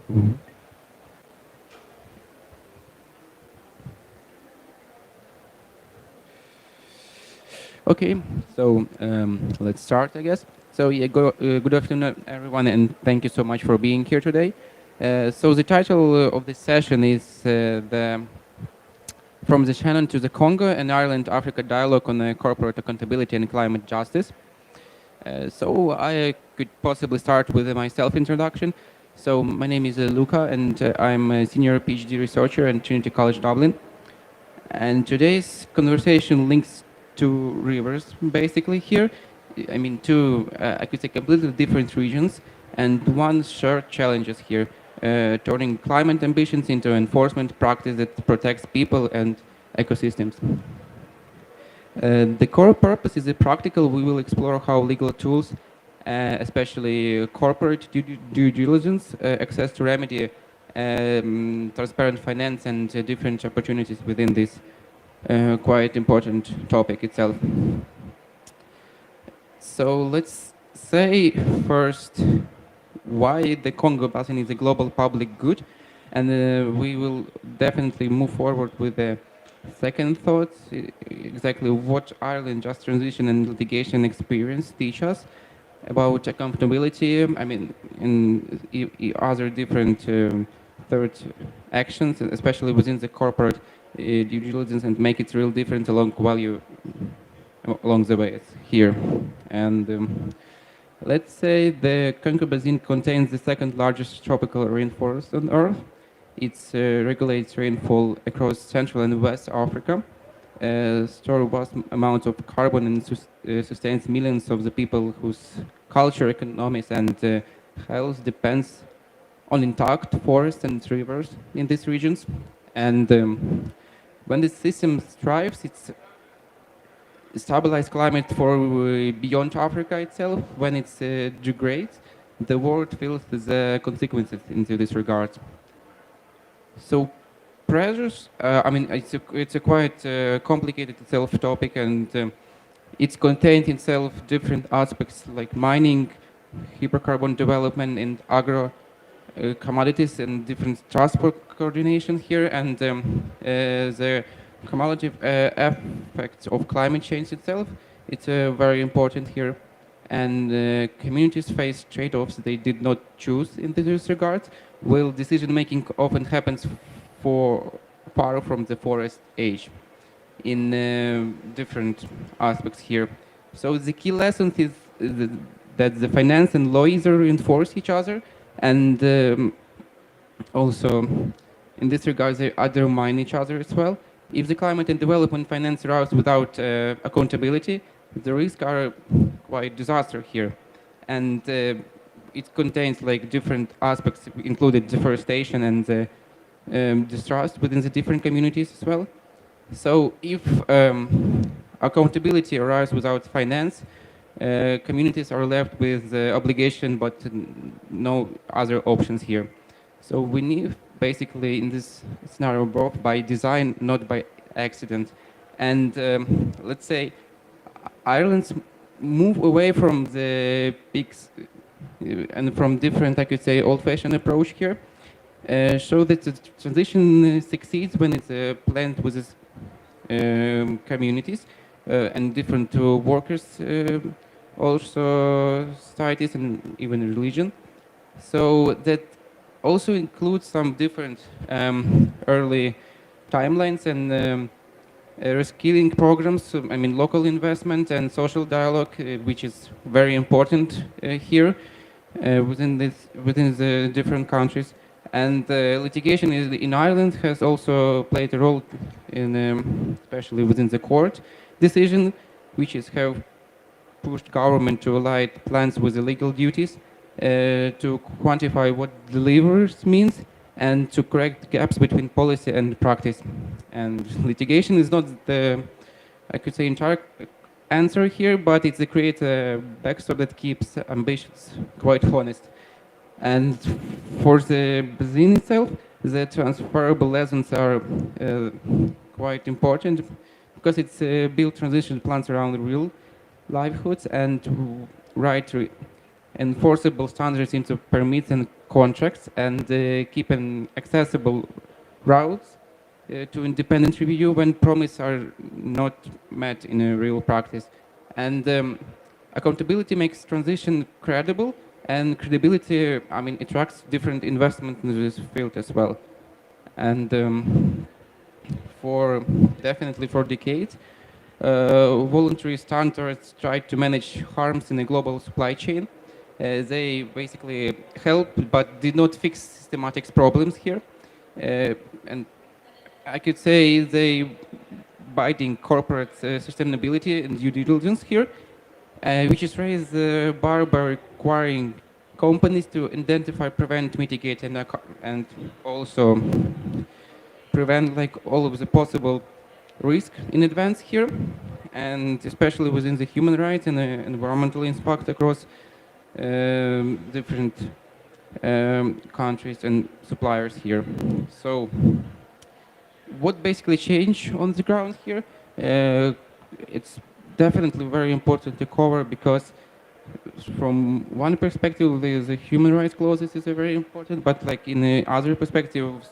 Mhm. Okay, so let's start, I guess. So yeah, good afternoon, everyone, and thank you so much for being here today. So the title of this session is the From the Shannon to the Congo and Ireland-Africa Dialogue on Corporate Accountability and Climate Justice. So I could possibly start with my self-introduction. So my name is Luca, and I'm a senior PhD researcher at Trinity College Dublin. And today's conversation links two rivers basically here. I mean, two, I could say, completely different regions, and one shared challenges here, turning climate ambitions into enforcement practice that protects people and ecosystems. The core purpose is practical. We will explore how legal tools, especially corporate due diligence, access to remedy, transparent finance, and different opportunities within this quite important topic itself. So let's say first why the Congo Basin is a global public good, and we will definitely move forward with the second thoughts, exactly what Ireland just transition and litigation experience teach us about accountability. I mean, in other different third actions, especially within the corporate due diligence, and make it real different along the way here. And let's say the Congo Basin contains the second largest tropical rainforest on Earth. It regulates rainfall across Central and West Africa, store vast amounts of carbon, and sustains millions of the people whose culture, economics, and health depends on intact forests and rivers in these regions. And when the system thrives, it's stabilized climate for beyond Africa itself. When it degrades, the world feels the consequences into this regard. So pressures, I mean, it's a quite complicated itself topic, and it's contained in itself different aspects like mining, hydrocarbon development, and agro commodities, and different transport coordination here, and the cumulative effects of climate change itself. It's very important here, and communities face trade-offs they did not choose in this regard, while decision-making often happens for far from the forest age in different aspects here. So the key lesson is that the finance and law either reinforce each other, and also in this regard they undermine each other as well. If the climate and development finance rise without accountability, the risks are quite disaster here, and it contains like different aspects, including deforestation and distrust within the different communities as well. So if accountability arises without finance, communities are left with the obligation but no other options here. So we need basically in this scenario both by design, not by accident. And let's say Ireland's move away from the peaks and from different, I could say, old-fashioned approach here, show that the transition succeeds when it's planned with its communities and different workers, also societies and even religion. So that also includes some different early timelines and reskilling programs. So, I mean, local investment and social dialogue, which is very important here within the different countries. And litigation in Ireland has also played a role in, especially within the court decision, which is have pushed government to align plans with the legal duties, to quantify what delivers means, and to correct gaps between policy and practice. And litigation is not the, I could say, entire answer here, but it's to create a backstop that keeps ambitions quite honest. And for the basin itself, the transferable lessons are quite important because it's built transition plans around real livelihoods and right enforceable standards into permits and contracts and keep an accessible routes to independent review when promises are not met in a real practice. And accountability makes transition credible, and credibility, I mean, attracts different investment in this field as well. And for definitely for decades, voluntary standards try to manage harms in a global supply chain. They basically help but did not fix systematic problems here. And I could say they biting corporate sustainability and due diligence here, which is raised the bar by requiring companies to identify, prevent, mitigate, and also prevent like all of the possible risk in advance here, and especially within the human rights and environmental impact across different countries and suppliers here. So what basically changed on the ground here? It's definitely very important to cover because from one perspective, the human rights clauses is very important, but like in the other perspectives,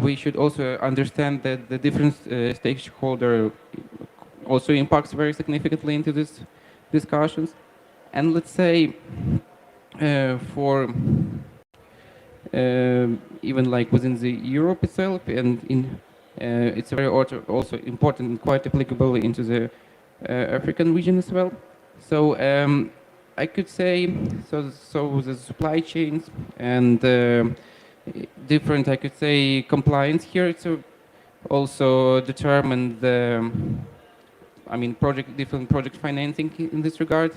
we should also understand that the different stakeholder also impacts very significantly into these discussions. And let's say for even like within the Europe itself, and in it's very also important and quite applicable into the African region as well. So I could say so the supply chains and different, I could say, compliance here to also determine the I mean different project financing in this regard,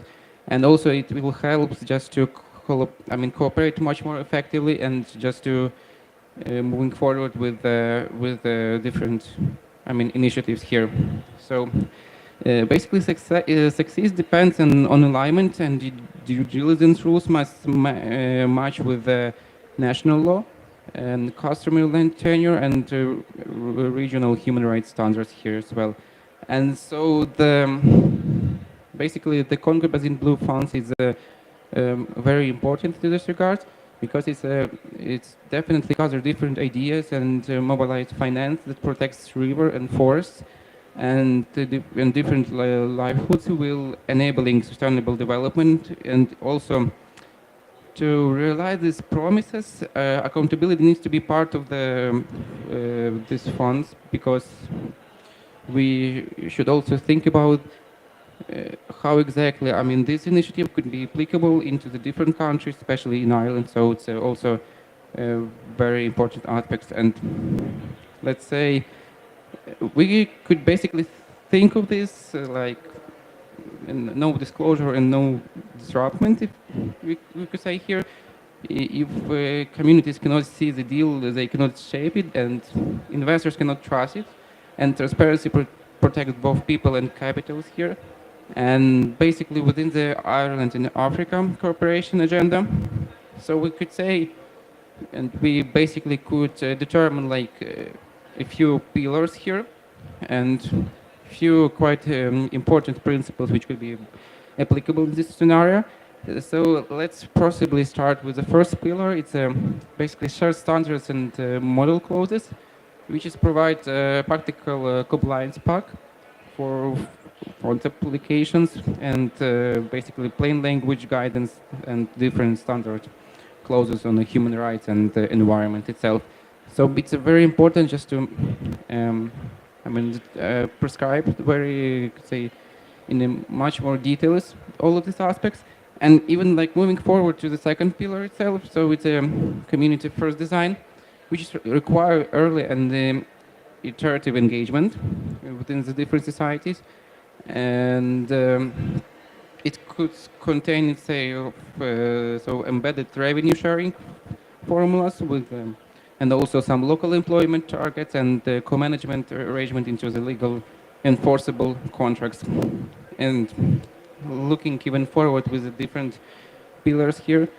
and also it will help just to cooperate much more effectively and just to moving forward with different initiatives here. So basically success depends on alignment, and due diligence rules must match with national law and customer land tenure and regional human rights standards here as well. And so basically the Congo Basin Blue Funds is very important to this regard because it's definitely covers different ideas and mobilize finance that protects river and forests and different livelihoods will enabling sustainable development. And also to realize these promises, accountability needs to be part of these funds, because we should also think about how exactly, this initiative could be applicable into the different countries, especially in Ireland. So it's also very important aspects. And let's say we could basically think of this like no disclosure and no disruption, if we could say here. If communities cannot see the deal, they cannot shape it, and investors cannot trust it, and transparency protects both people and capitals here. And basically within the Ireland and Africa cooperation agenda, so we could say, and we basically could determine like a few pillars here and few quite important principles which could be applicable in this scenario. So let's possibly start with the first pillar. It's basically shared standards and model clauses, which is provide practical compliance pack for front applications and basically plain language guidance and different standard clauses on the human rights and the environment itself. So it's very important just to prescribe very, say, in a much more details all of these aspects. And even like moving forward to the second pillar itself, so it's a community first design, which is require early and iterative engagement within the different societies. And it could contain, say, so embedded revenue sharing formulas with and also some local employment targets and co-management arrangement into the legal enforceable contracts. And looking even forward with the different pillars here,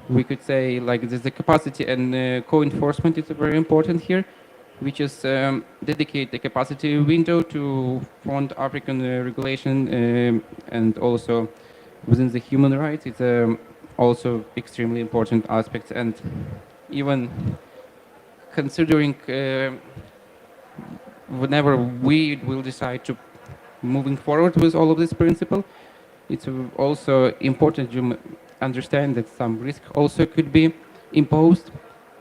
we could say like the capacity and co-enforcement is very important here, which is dedicate the capacity window to front African regulation and also within the human rights. It's also extremely important aspects. And even considering whenever we will decide to moving forward with all of this principle, it's also important to understand that some risk also could be imposed.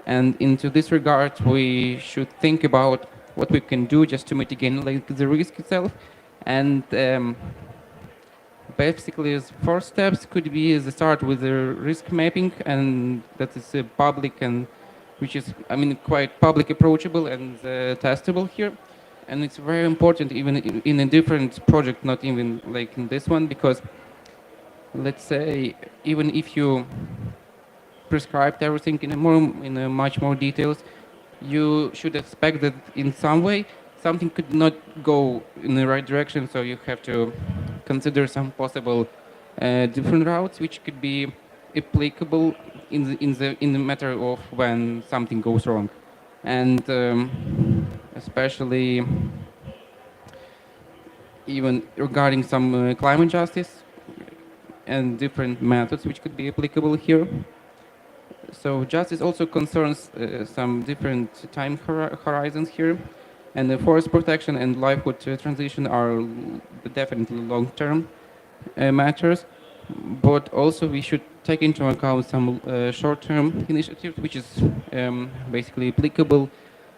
And into this regard, we should think about what we can do just to mitigate like, the risk itself. And basically, the first steps could be the start with the risk mapping, and that is public and which is, I mean, quite public approachable and testable here. And it's very important even in a different project, not even like in this one, because let's say even if you prescribed everything in a much more details, you should expect that in some way something could not go in the right direction. So you have to consider some possible different routes which could be applicable in the matter of when something goes wrong, and especially even regarding some climate justice and different methods which could be applicable here. So justice also concerns some different time horizons here, and the forest protection and livelihood transition are definitely long-term matters, but also we should take into account some short-term initiatives, which is basically applicable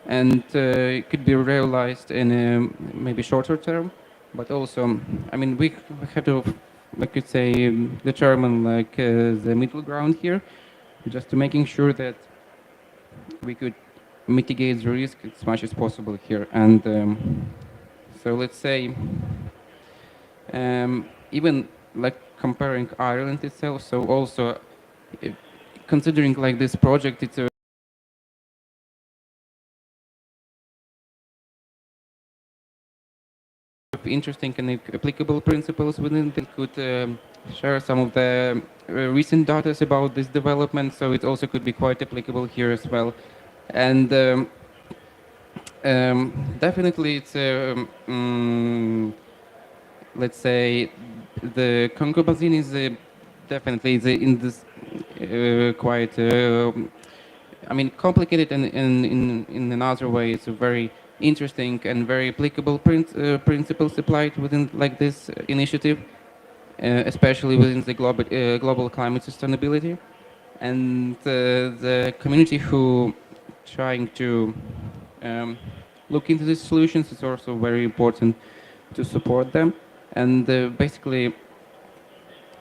and could be realized in a maybe shorter term, but also, I mean, we have to, I could say, determine like the middle ground here, just to making sure that we could mitigate the risk as much as possible here. And so let's say even like comparing Ireland itself, so also considering like this project, it's a interesting and applicable principles within that could share some of the recent data about this development, so it also could be quite applicable here as well. And definitely it's let's say the Congo basin is definitely in this quite I mean complicated, and in another way it's a very interesting and very applicable principles applied within like this initiative, especially within the global climate sustainability. And the community who trying to look into these solutions is also very important to support them. And basically,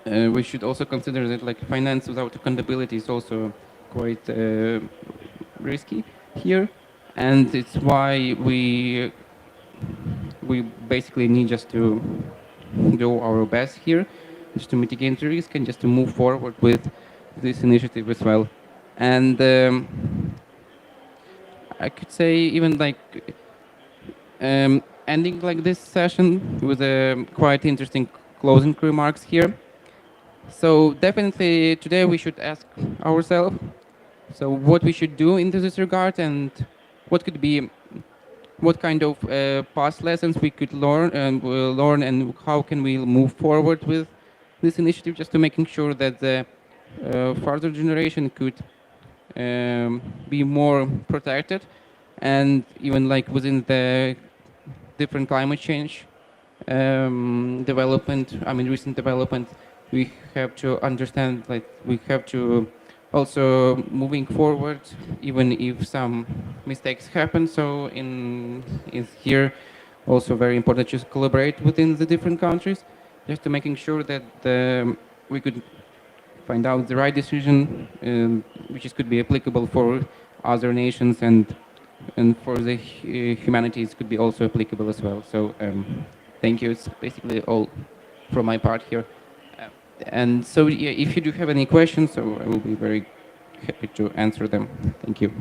we should also consider that like finance without accountability is also quite risky here, and it's why we basically need just to do our best here, just to mitigate the risk and just to move forward with this initiative as well. And I could say even like ending like this session with a quite interesting closing remarks here. So definitely today we should ask ourselves, so what we should do in this regard, and what could be, what kind of past lessons we could learn, and how can we move forward with this initiative, just to making sure that the further generation could be more protected, and even like within the different climate change development, I mean recent development, we have to understand like we have to also moving forward even if some mistakes happen. So in is here also very important to collaborate within the different countries, just to making sure that we could find out the right decision, which is, could be applicable for other nations, and for the humanities could be also applicable as well. So thank you. It's basically all from my part here. Uh, and so yeah, if you do have any questions, so I will be very happy to answer them. Thank you.